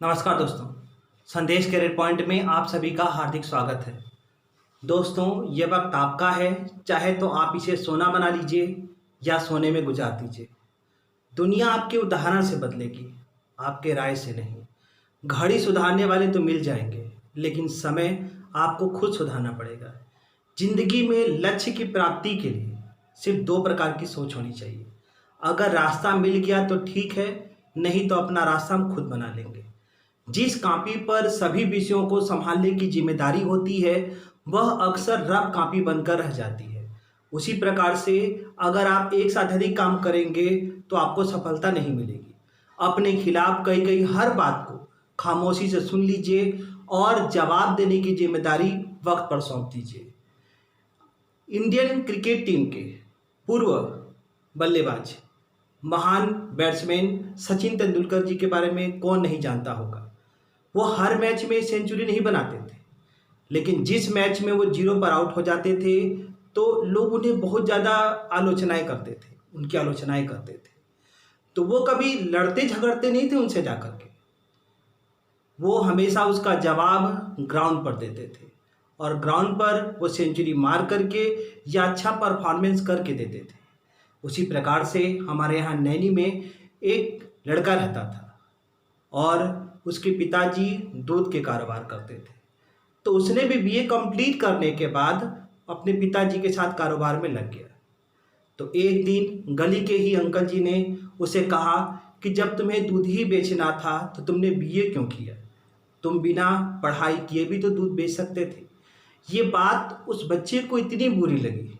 नमस्कार दोस्तों। संदेश करियर पॉइंट में आप सभी का हार्दिक स्वागत है। दोस्तों, ये वक्त आपका है, चाहे तो आप इसे सोना बना लीजिए या सोने में गुजार दीजिए। दुनिया आपके उदाहरण से बदलेगी, आपके राय से नहीं। घड़ी सुधारने वाले तो मिल जाएंगे, लेकिन समय आपको खुद सुधारना पड़ेगा। जिंदगी में लक्ष्य की प्राप्ति के लिए सिर्फ दो प्रकार की सोच होनी चाहिए। अगर रास्ता मिल गया तो ठीक है, नहीं तो अपना रास्ता हम खुद बना लेंगे। जिस कॉपी पर सभी विषयों को संभालने की जिम्मेदारी होती है, वह अक्सर रफ कॉपी बनकर रह जाती है। उसी प्रकार से अगर आप एक साथ अधिक काम करेंगे तो आपको सफलता नहीं मिलेगी। अपने खिलाफ कई कई हर बात को खामोशी से सुन लीजिए और जवाब देने की जिम्मेदारी वक्त पर सौंप दीजिए। इंडियन क्रिकेट टीम के पूर्व बल्लेबाज, महान बैट्समैन सचिन तेंदुलकर जी के बारे में कौन नहीं जानता होगा। वो हर मैच में सेंचुरी नहीं बनाते थे, लेकिन जिस मैच में वो जीरो पर आउट हो जाते थे तो लोग उन्हें बहुत ज़्यादा आलोचनाएं करते थे, उनकी आलोचनाएं करते थे। तो वो कभी लड़ते झगड़ते नहीं थे उनसे जाकर के, वो हमेशा उसका जवाब ग्राउंड पर देते थे और ग्राउंड पर वो सेंचुरी मार करके या अच्छा परफॉर्मेंस करके देते थे। उसी प्रकार से हमारे यहाँ नैनी में एक लड़का रहता था और उसके पिताजी दूध के कारोबार करते थे। तो उसने भी बीए कंप्लीट करने के बाद अपने पिताजी के साथ कारोबार में लग गया। तो एक दिन गली के ही अंकल जी ने उसे कहा कि जब तुम्हें दूध ही बेचना था तो तुमने बीए क्यों किया? तुम बिना पढ़ाई किए भी तो दूध बेच सकते थे। ये बात उस बच्चे को इतनी बुरी लगी,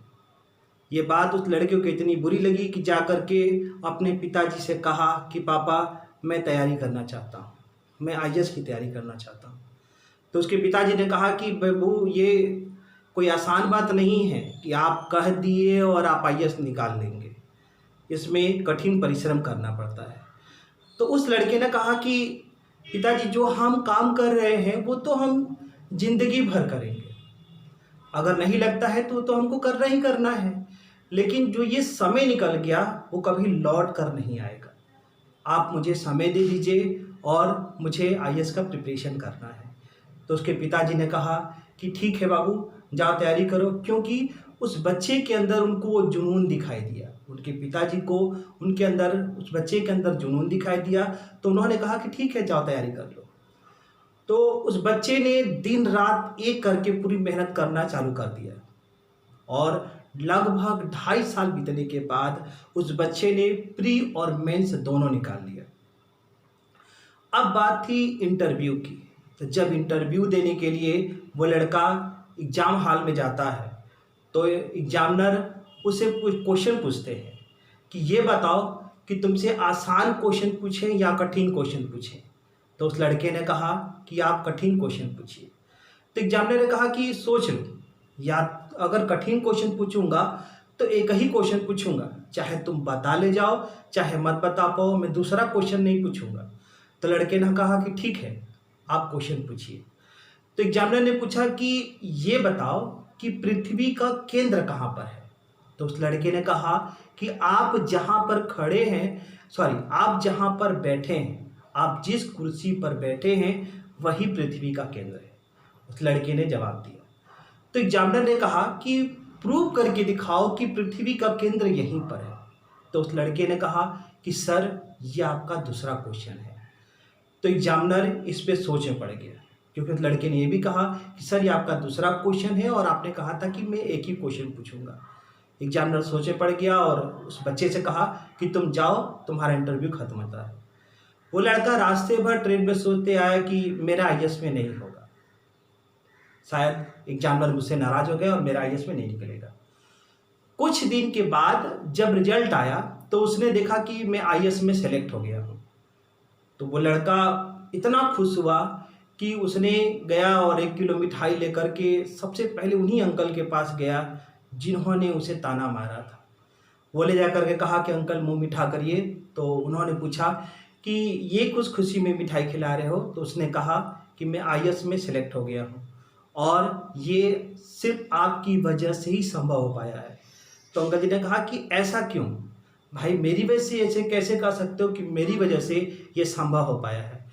ये बात उस लड़के को इतनी बुरी लगी कि जा कर के अपने पिताजी से कहा कि पापा, मैं तैयारी करना चाहता हूँ, मैं आईएएस की तैयारी करना चाहता हूँ। तो उसके पिताजी ने कहा कि बाबू, ये कोई आसान बात नहीं है कि आप कह दिए और आप आईएएस निकाल लेंगे, इसमें कठिन परिश्रम करना पड़ता है। तो उस लड़के ने कहा कि पिताजी, जो हम काम कर रहे हैं वो तो हम जिंदगी भर करेंगे, अगर नहीं लगता है तो हमको करना ही करना है, लेकिन जो ये समय निकल गया वो कभी लौट कर नहीं आएगा। आप मुझे समय दे दीजिए और मुझे आईएएस का प्रिपरेशन करना है। तो उसके पिताजी ने कहा कि ठीक है बाबू, जाओ तैयारी करो, क्योंकि उस बच्चे के अंदर उनको वो जुनून दिखाई दिया। उनके पिताजी को उनके अंदर, उस बच्चे के अंदर जुनून दिखाई दिया। तो उन्होंने कहा कि ठीक है, जाओ तैयारी कर लो। तो उस बच्चे ने दिन रात एक करके पूरी मेहनत करना चालू कर दिया और लगभग 2.5 साल बीतने के बाद उस बच्चे ने प्री और मेंस दोनों निकाल लिया। अब बात थी इंटरव्यू की। तो जब इंटरव्यू देने के लिए वो लड़का एग्ज़ाम हॉल में जाता है तो एग्जामिनर उसे कुछ क्वेश्चन पूछते हैं कि ये बताओ कि तुमसे आसान क्वेश्चन पूछें या कठिन क्वेश्चन पूछें। तो उस लड़के ने कहा कि आप कठिन क्वेश्चन पूछिए। तो एग्जामिनर ने कहा कि सोच लो, या अगर कठिन क्वेश्चन पूछूंगा तो एक ही क्वेश्चन पूछूंगा, चाहे तुम बता ले जाओ चाहे मत बता पाओ, मैं दूसरा क्वेश्चन नहीं पूछूंगा। तो लड़के ने कहा कि ठीक है, आप क्वेश्चन पूछिए। तो एग्जामिनर ने पूछा कि ये बताओ कि पृथ्वी का केंद्र कहाँ पर है। तो उस लड़के ने कहा कि आप जहाँ पर खड़े हैं, आप जहाँ पर बैठे हैं, आप जिस कुर्सी पर बैठे हैं वही पृथ्वी का केंद्र है। उस लड़के ने जवाब दिया। तो एग्जामिनर ने कहा कि प्रूव करके दिखाओ कि पृथ्वी का केंद्र यहीं पर है। तो उस लड़के ने कहा कि सर, ये आपका दूसरा क्वेश्चन है। तो एग्जामिनर इस पे सोच में पड़ गया, क्योंकि उस लड़के ने ये भी कहा कि सर, ये आपका दूसरा क्वेश्चन है और आपने कहा था कि मैं एक ही क्वेश्चन पूछूंगा। एग्जामिनर सोच में पड़ गया और उस बच्चे से कहा कि तुम जाओ, तुम्हारा इंटरव्यू खत्म होता है। वो लड़का रास्ते भर ट्रेन में सोचते आया कि मेरा आईएएस में नहीं होगा, शायद एग्जामिनर मुझसे नाराज हो गए और मेरा आईएएस में नहीं निकलेगा। कुछ दिन के बाद जब रिजल्ट आया तो उसने देखा कि मैं आईएएस में सेलेक्ट हो गया हूँ। तो वो लड़का इतना खुश हुआ कि उसने गया और 1 किलो मिठाई लेकर के सबसे पहले उन्हीं अंकल के पास गया जिन्होंने उसे ताना मारा था। वो ले जाकर के कहा कि अंकल, मुंह मीठा करिए। तो उन्होंने पूछा कि ये कुछ खुशी में मिठाई खिला रहे हो? तो उसने कहा कि मैं आईएएस में सेलेक्ट हो गया हूँ और ये सिर्फ आपकी वजह से ही संभव हो पाया है। तो अंकल जी ने कहा कि ऐसा क्यों भाई, मेरी वजह से ऐसे कैसे कह सकते हो कि मेरी वजह से ये संभव हो पाया है?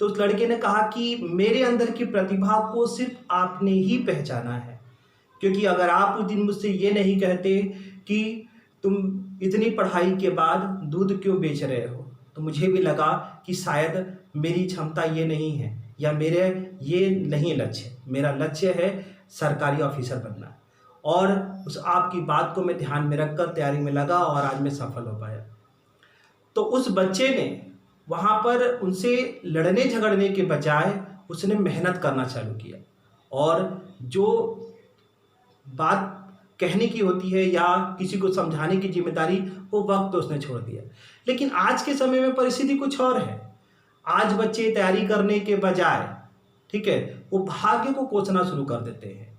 तो उस लड़के ने कहा कि मेरे अंदर की प्रतिभा को सिर्फ आपने ही पहचाना है, क्योंकि अगर आप उस दिन मुझसे ये नहीं कहते कि तुम इतनी पढ़ाई के बाद दूध क्यों बेच रहे हो, तो मुझे भी लगा कि शायद मेरी क्षमता ये नहीं है या मेरे ये नहीं लक्ष्य, मेरा लक्ष्य है सरकारी ऑफिसर बनना। और उस आपकी बात को मैं ध्यान में रखकर तैयारी में लगा और आज मैं सफल हो पाया। तो उस बच्चे ने वहाँ पर उनसे लड़ने झगड़ने के बजाय उसने मेहनत करना चालू किया, और जो बात कहने की होती है या किसी को समझाने की जिम्मेदारी, वो वक्त तो उसने छोड़ दिया। लेकिन आज के समय में परिस्थिति कुछ और है। आज बच्चे तैयारी करने के बजाय, ठीक है, वो भाग्य को कोसना शुरू कर देते हैं।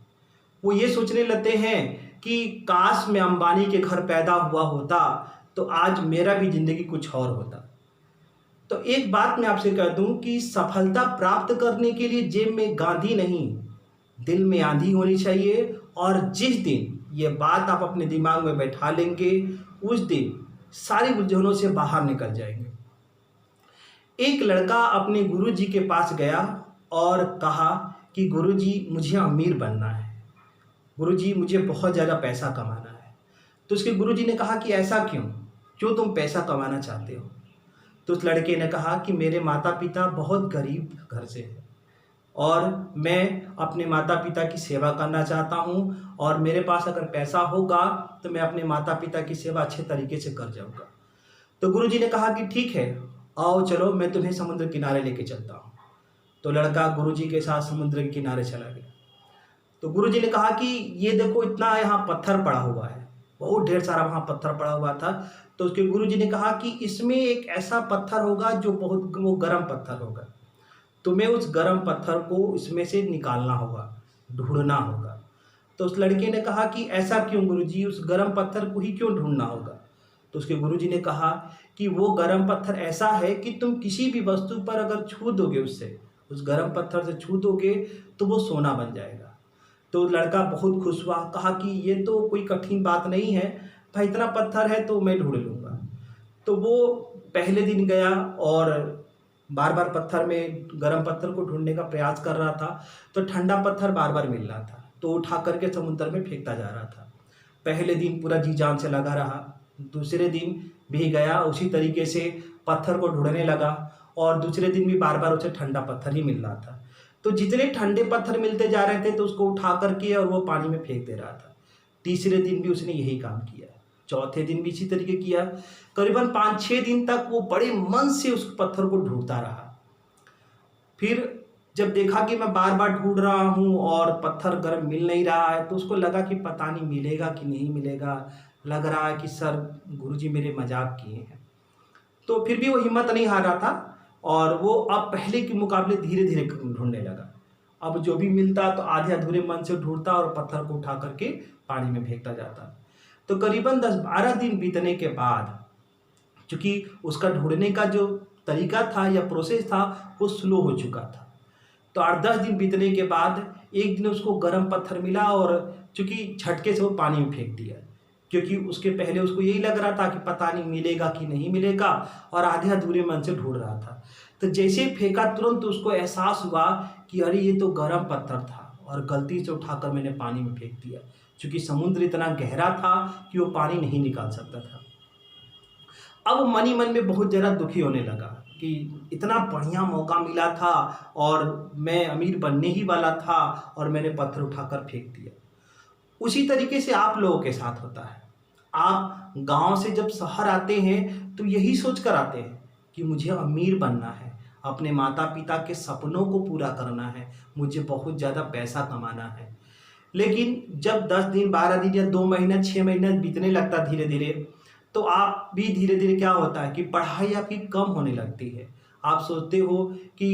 वो ये सोचने लगते हैं कि काश मैं अंबानी के घर पैदा हुआ होता तो आज मेरा भी जिंदगी कुछ और होता। तो एक बात मैं आपसे कह दूं कि सफलता प्राप्त करने के लिए जेब में गांधी नहीं, दिल में आंधी होनी चाहिए। और जिस दिन ये बात आप अपने दिमाग में बैठा लेंगे, उस दिन सारी उलझनों से बाहर निकल जाएंगे। एक लड़का अपने गुरुजी के पास गया और कहा कि गुरुजी मुझे अमीर बनना है, गुरुजी मुझे बहुत ज़्यादा पैसा कमाना है। तो उसके गुरुजी ने कहा कि ऐसा क्यों, क्यों तुम पैसा कमाना चाहते हो? तो उस लड़के ने कहा कि मेरे माता पिता बहुत गरीब घर से हैं और मैं अपने माता पिता की सेवा करना चाहता हूँ, और मेरे पास अगर पैसा होगा तो मैं अपने माता पिता की सेवा अच्छे तरीके से कर जाऊँगा। तो गुरुजी ने कहा कि ठीक है, आओ चलो मैं तुम्हें समुद्र किनारे लेके चलता हूँ। तो लड़का गुरुजी के साथ समुद्र के किनारे चला गया। तो गुरुजी ने कहा कि ये देखो इतना यहाँ पत्थर पड़ा हुआ है, बहुत ढेर सारा वहाँ पत्थर पड़ा हुआ था। तो उसके गुरुजी ने कहा कि इसमें एक ऐसा पत्थर होगा जो वो गर्म पत्थर होगा, तुम्हें उस गर्म पत्थर को इसमें से निकालना होगा, ढूंढना होगा। तो उस लड़के ने कहा कि ऐसा क्यों गुरुजी, उस गर्म पत्थर को ही क्यों ढूंढना होगा? तो उसके गुरुजी ने कहा कि वो गर्म पत्थर ऐसा है कि तुम किसी भी वस्तु पर अगर छू दोगे, उससे उस गर्म पत्थर से छू दोगे तो वो सोना बन जाएगा। तो लड़का बहुत खुश हुआ, कहा कि ये तो कोई कठिन बात नहीं है भाई, इतना पत्थर है तो मैं ढूंढ लूँगा। तो वो पहले दिन गया और बार बार पत्थर में गर्म पत्थर को ढूंढने का प्रयास कर रहा था। तो ठंडा पत्थर बार बार मिल रहा था, तो उठा करके समुद्र में फेंकता जा रहा था। पहले दिन पूरा जी जान से लगा रहा, दूसरे दिन भी गया उसी तरीके से पत्थर को ढूंढने लगा, और दूसरे दिन भी बार बार उसे ठंडा पत्थर ही मिल रहा था। तो जितने ठंडे पत्थर मिलते जा रहे थे तो उसको उठा करके और वो पानी में फेंक दे रहा था। तीसरे दिन भी उसने यही काम किया, चौथे दिन भी इसी तरीके किया। करीबन 5-6 दिन तक वो बड़े मन से उस पत्थर को ढूंढता रहा। फिर जब देखा कि मैं बार बार ढूंढ रहा हूँ और पत्थर गर्म मिल नहीं रहा है, तो उसको लगा कि पता नहीं मिलेगा कि नहीं मिलेगा, लग रहा है कि सर गुरुजी मेरे मजाक किए हैं। तो फिर भी वो हिम्मत नहीं हार रहा था, और वो अब पहले के मुकाबले धीरे धीरे ढूंढने लगा। अब जो भी मिलता तो आधे अधूरे मन से ढूंढता और पत्थर को उठा करके पानी में फेंकता जाता। तो करीबन 10-12 दिन बीतने के बाद, चूँकि उसका ढूंढने का जो तरीका था या प्रोसेस था वो स्लो हो चुका था, तो 8-10 दिन बीतने के बाद एक दिन उसको गर्म पत्थर मिला, और चूँकि झटके से वो पानी में फेंक दिया, क्योंकि उसके पहले उसको यही लग रहा था कि पता नहीं मिलेगा कि नहीं मिलेगा, और आधे अधूरे मन से ढूंढ रहा था। तो जैसे ही फेंका, तुरंत उसको एहसास हुआ कि अरे ये तो गर्म पत्थर था और गलती से उठाकर मैंने पानी में फेंक दिया, क्योंकि समुद्र इतना गहरा था कि वो पानी नहीं निकाल सकता था। अब मन ही मन में बहुत ज़्यादा दुखी होने लगा कि इतना बढ़िया मौका मिला था और मैं अमीर बनने ही वाला था और मैंने पत्थर उठाकर फेंक दिया। उसी तरीके से आप लोगों के साथ होता है। आप गांव से जब शहर आते हैं तो यही सोच कर आते हैं कि मुझे अमीर बनना है, अपने माता पिता के सपनों को पूरा करना है, मुझे बहुत ज़्यादा पैसा कमाना है। लेकिन जब 10 दिन 12 दिन या 2 महीना 6 महीना बीतने लगता धीरे धीरे, तो आप भी धीरे धीरे क्या होता है कि पढ़ाई आपकी कम होने लगती है। आप सोचते हो कि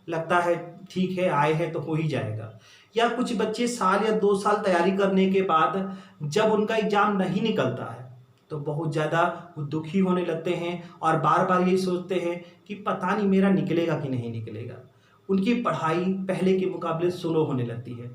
लगता है ठीक है आए हैं तो हो ही जाएगा। या कुछ बच्चे साल या 2 साल तैयारी करने के बाद जब उनका एग्ज़ाम नहीं निकलता है तो बहुत ज़्यादा वो दुखी होने लगते हैं और बार बार यही सोचते हैं कि पता नहीं मेरा निकलेगा कि नहीं निकलेगा। उनकी पढ़ाई पहले के मुकाबले स्लो होने लगती है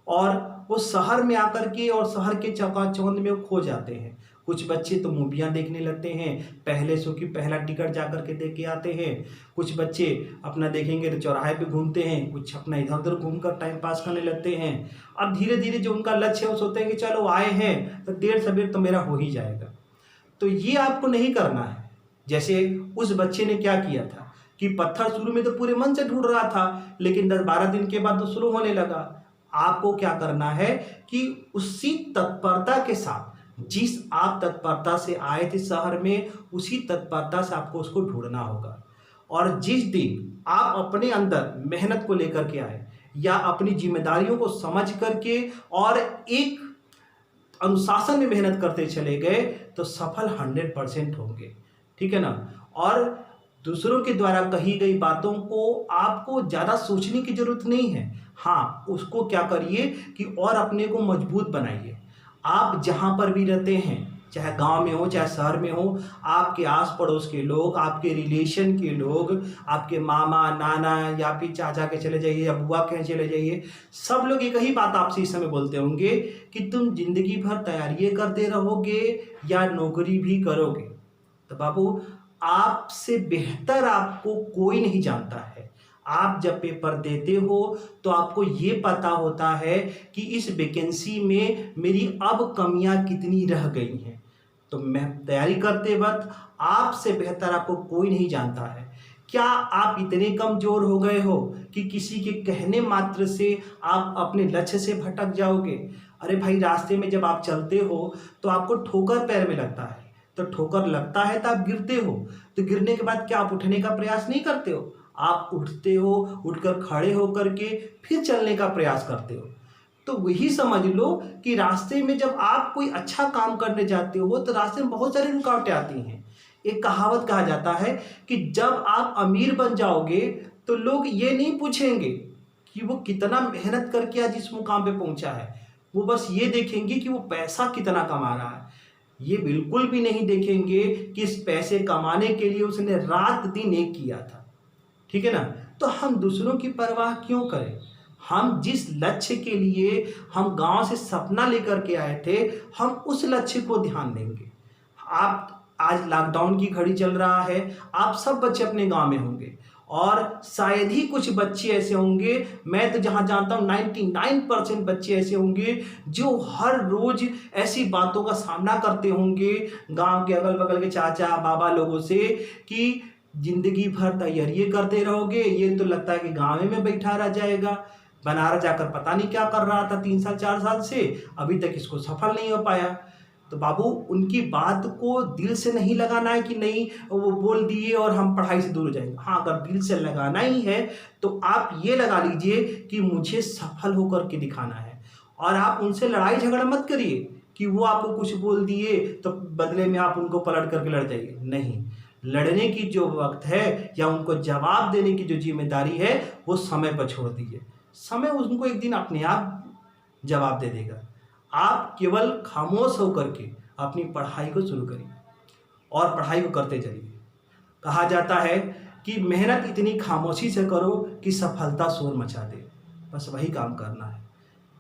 और वो शहर में आकर के और शहर के चकाचौंध में वो खो जाते हैं। कुछ बच्चे तो मूवियाँ देखने लगते हैं, पहले शो की पहला टिकट जा कर के दे के आते हैं। कुछ बच्चे अपना देखेंगे तो चौराहे पे घूमते हैं, कुछ अपना इधर उधर घूम कर टाइम पास करने लगते हैं। अब धीरे धीरे जो उनका लक्ष्य है वो सोचते हैं कि चलो आए हैं तो देर सवेर तो मेरा हो ही जाएगा। तो ये आपको नहीं करना है। जैसे उस बच्चे ने क्या किया था कि पत्थर शुरू में तो पूरे मन से ढूंढ रहा था, लेकिन 10-12 दिन के बाद तो स्लो होने लगा। आपको क्या करना है कि उसी तत्परता के साथ, जिस आप तत्परता से आए थे शहर में, उसी तत्परता से आपको उसको ढूंढना होगा। और जिस दिन आप अपने अंदर मेहनत को लेकर के आए या अपनी जिम्मेदारियों को समझ करके और एक अनुशासन में मेहनत करते चले गए तो सफल 100% होंगे। ठीक है ना। और दूसरों के द्वारा कही गई बातों को आपको ज़्यादा सोचने की ज़रूरत नहीं है। हाँ, उसको क्या करिए कि और अपने को मजबूत बनाइए। आप जहाँ पर भी रहते हैं, चाहे गांव में हो चाहे शहर में हो, आपके आस पड़ोस के लोग, आपके रिलेशन के लोग, आपके मामा नाना या फिर चाचा के चले जाइए या बुआ के चले जाइए, सब लोग एक ही बात आपसे इस समय बोलते होंगे कि तुम जिंदगी भर तैयारियाँ करते रहोगे या नौकरी भी करोगे। तो बाबू, आपसे बेहतर आपको कोई नहीं जानता है। आप जब पेपर देते हो तो आपको ये पता होता है कि इस वैकेंसी में मेरी अब कमियां कितनी रह गई हैं। तो मैं तैयारी करते वक्त आपसे बेहतर आपको कोई नहीं जानता है। क्या आप इतने कमजोर हो गए हो कि किसी के कहने मात्र से आप अपने लक्ष्य से भटक जाओगे? अरे भाई, रास्ते में जब आप चलते हो तो आपको ठोकर पैर में लगता है, तो ठोकर लगता है तो आप गिरते हो, तो गिरने के बाद क्या आप उठने का प्रयास नहीं करते हो? आप उठते हो, उठकर खड़े होकर के फिर चलने का प्रयास करते हो। तो वही समझ लो कि रास्ते में जब आप कोई अच्छा काम करने जाते हो तो रास्ते में बहुत सारी रुकावटें आती हैं। एक कहावत कहा जाता है कि जब आप अमीर बन जाओगे तो लोग ये नहीं पूछेंगे कि वो कितना मेहनत करके आज इस मुकाम पे पहुंचा है, वो बस ये देखेंगे कि वो पैसा कितना कमा रहा है। ये बिल्कुल भी नहीं देखेंगे कि इस पैसे कमाने के लिए उसने रात दिन एक किया था। ठीक है ना। तो हम दूसरों की परवाह क्यों करें? हम जिस लक्ष्य के लिए हम गांव से सपना लेकर के आए थे, हम उस लक्ष्य को ध्यान देंगे। आप आज लॉकडाउन की घड़ी चल रहा है, आप सब बच्चे अपने गांव में होंगे और शायद ही कुछ बच्चे ऐसे होंगे, मैं तो जहां जानता हूं 99% बच्चे ऐसे होंगे जो हर रोज ऐसी बातों का सामना करते होंगे गांव के अगल बगल के चाचा बाबा लोगों से कि जिंदगी भर तैयारी करते रहोगे, ये तो लगता है कि गाँव में बैठा रह जाएगा, बनारस जाकर पता नहीं क्या कर रहा था 3 साल 4 साल से, अभी तक इसको सफल नहीं हो पाया। तो बाबू, उनकी बात को दिल से नहीं लगाना है कि नहीं वो बोल दिए और हम पढ़ाई से दूर हो जाएंगे। हाँ, अगर दिल से लगाना ही है तो आप ये लगा लीजिए कि मुझे सफल होकर के दिखाना है। और आप उनसे लड़ाई झगड़ा मत करिए कि वो आपको कुछ बोल दिए तो बदले में आप उनको पलट करके लड़ जाइए। नहीं, लड़ने की जो वक्त है या उनको जवाब देने की जो जिम्मेदारी है वो समय पर छोड़ दीजिए। समय उनको एक दिन अपने आप जवाब दे देगा। आप केवल खामोश होकर के अपनी पढ़ाई को शुरू करिए और पढ़ाई को करते चलिए। कहा जाता है कि मेहनत इतनी खामोशी से करो कि सफलता शोर मचा दे। बस वही काम करना है।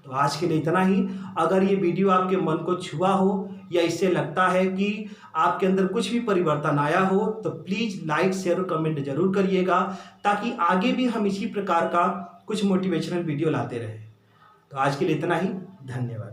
तो आज के लिए इतना ही। अगर ये वीडियो आपके मन को छुआ हो या इससे लगता है कि आपके अंदर कुछ भी परिवर्तन आया हो तो प्लीज़ लाइक शेयर और कमेंट जरूर करिएगा, ताकि आगे भी हम इसी प्रकार का कुछ मोटिवेशनल वीडियो लाते रहें। तो आज के लिए इतना ही। धन्यवाद।